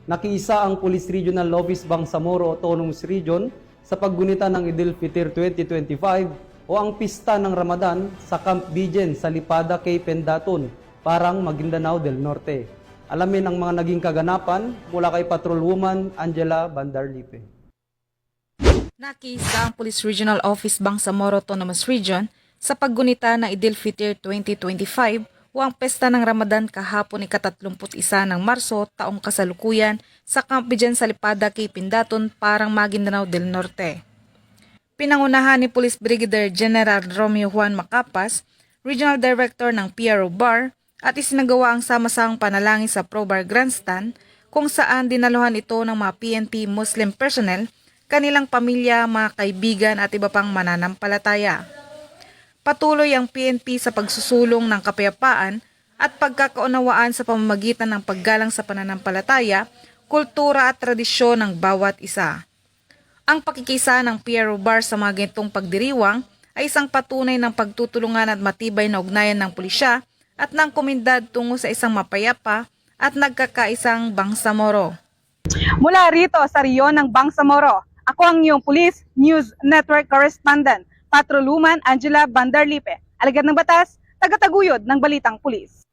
Nakiisa ang Police Regional Office Bangsamoro Autonomous Region sa paggunita ng Idil Fitr 2025 o ang Pista ng Ramadan sa Camp Bijen sa Lipada kay Pendaton, Parang, Maguindanao del Norte. Alamin ang mga naging kaganapan mula kay Patrolwoman Angela Bandarlipe. Nakiisa ang Police Regional Office Bangsamoro Autonomous Region sa paggunita ng Idil Fitr 2025 o ang Pesta ng Ramadan kahapon ika-31 ng Marso taong kasalukuyan sa Camp Bijen sa Lipada kay Pendaton, Parang, Maguindanao del Norte. Pinangunahan ni Police Brigadier General Romeo Juan Macapas, Regional Director ng PRO BAR, at isinagawa ang sama-samang panalangin sa Pro Bar Grandstand kung saan dinaluhan ito ng mga PNP Muslim personnel, kanilang pamilya, mga kaibigan at iba pang mananampalataya. Patuloy ang PNP sa pagsusulong ng kapayapaan at pagkakaunawaan sa pamamagitan ng paggalang sa pananampalataya, kultura at tradisyon ng bawat isa. Ang pakikisa ng PRO BAR sa mga ganitong pagdiriwang ay isang patunay ng pagtutulungan at matibay na ugnayan ng pulisya at ng komunidad tungo sa isang mapayapa at nagkakaisang Bangsamoro. Mula rito sa riyon ng Bangsamoro, ako ang iyong Police News Network Correspondent, Patrolwoman Angela Bandarlipe, alagad ng batas, tagataguyod ng Balitang Pulis.